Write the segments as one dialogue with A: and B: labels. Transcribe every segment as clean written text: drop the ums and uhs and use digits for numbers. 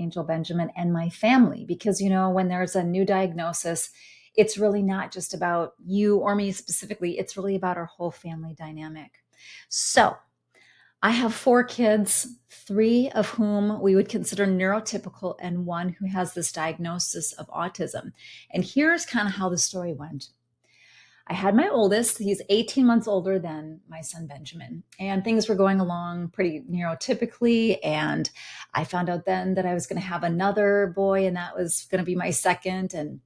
A: Angel Benjamin and my family. Because, when there's a new diagnosis, it's really not just about you or me specifically, it's really about our whole family dynamic. So, I have 4 kids, 3 of whom we would consider neurotypical, and 1 who has this diagnosis of autism. And here's kind of how the story went. I had my oldest, he's 18 months older than my son Benjamin, and things were going along pretty neurotypically. And I found out then that I was going to have another boy, and that was going to be my second. And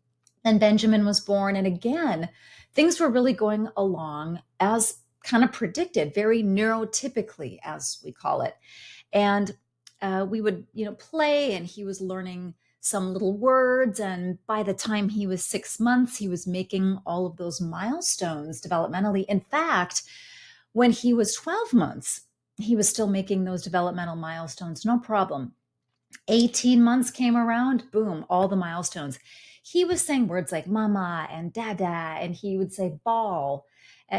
A: then Benjamin was born. And again, things were really going along as kind of predicted, very neurotypically, as we call it. And we would, play, and he was learning some little words. And by the time he was 6 months, he was making all of those milestones developmentally. In fact, when he was 12 months, he was still making those developmental milestones, no problem. 18 months came around, boom, all the milestones. He was saying words like mama and dada, and he would say ball.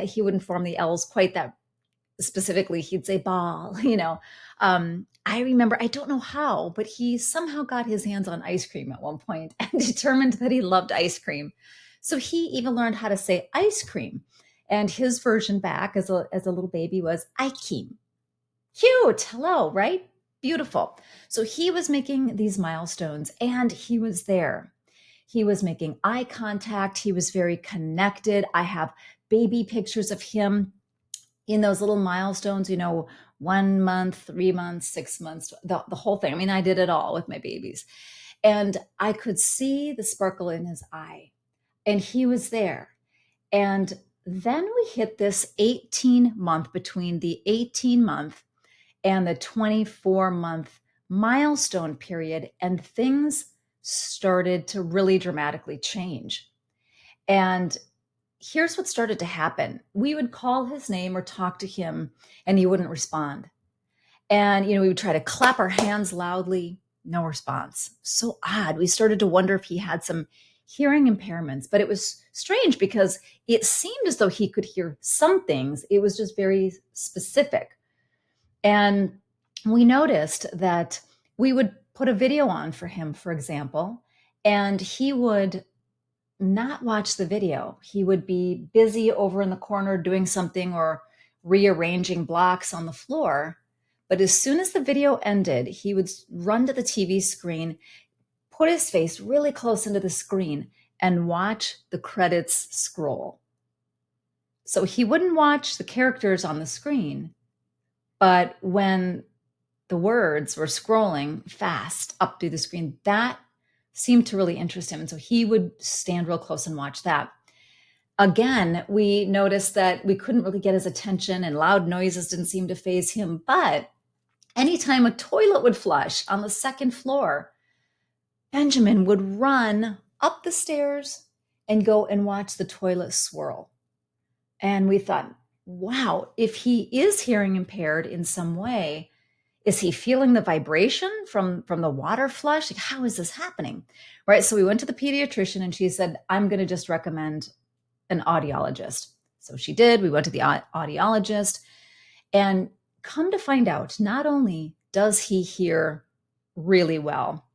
A: He wouldn't form the L's quite that specifically. He'd say ball. I remember, I don't know how, but he somehow got his hands on ice cream at one point and determined that he loved ice cream. So he even learned how to say ice cream. And his version back as a little baby was Ikeem. Cute. Hello, right? Beautiful. So he was making these milestones, and he was there. He was making eye contact. He was very connected. I have baby pictures of him in those little milestones, 1 month, 3 months, 6 months, the whole thing. I mean, I did it all with my babies. And I could see the sparkle in his eye, and he was there. And then we hit this 18-month, between the 18-month and the 24-month milestone period, and things started to really dramatically change. And here's what started to happen. We would call his name or talk to him, and he wouldn't respond. And, we would try to clap our hands loudly, no response. So odd. We started to wonder if he had some hearing impairments, but it was strange because it seemed as though he could hear some things. It was just very specific. And we noticed that we would put a video on for him, for example, and he would not watch the video. He would be busy over in the corner doing something or rearranging blocks on the floor. But as soon as the video ended, he would run to the TV screen, put his face really close into the screen, and watch the credits scroll. So he wouldn't watch the characters on the screen, but when the words were scrolling fast up through the screen, that seemed to really interest him. And so he would stand real close and watch that. Again, we noticed that we couldn't really get his attention, and loud noises didn't seem to faze him. But anytime a toilet would flush on the second floor, Benjamin would run up the stairs and go and watch the toilet swirl. And we thought, wow, if he is hearing impaired in some way, is he feeling the vibration from the water flush? Like, how is this happening? Right. So we went to the pediatrician, and she said, I'm going to just recommend an audiologist. So she did. We went to the audiologist, and come to find out, not only does he hear really well,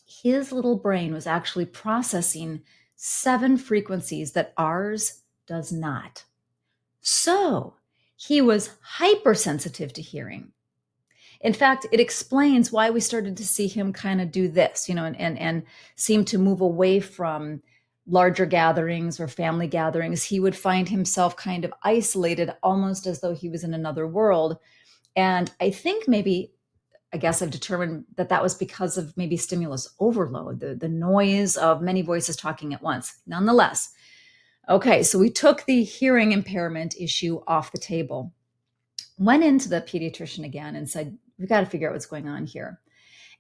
A: his little brain was actually processing 7 frequencies that ours does not. So he was hypersensitive to hearing. In fact, it explains why we started to see him kind of do this, and seem to move away from larger gatherings or family gatherings. He would find himself kind of isolated, almost as though he was in another world. And I think I guess I've determined that was because of maybe stimulus overload, the noise of many voices talking at once. Nonetheless, okay, so we took the hearing impairment issue off the table, went into the pediatrician again and said, we've got to figure out what's going on here.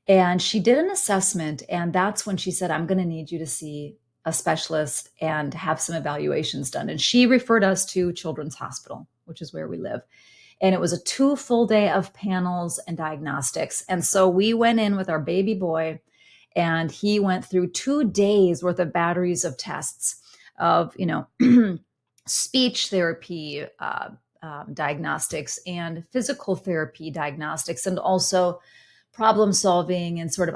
A: And she did an assessment, and that's when she said, I'm going to need you to see a specialist and have some evaluations done. And she referred us to Children's Hospital, which is where we live. And it was a 2 full day of panels and diagnostics. And so we went in with our baby boy, and he went through 2 days worth of batteries of tests of, speech therapy, diagnostics, and physical therapy diagnostics, and also problem solving and sort of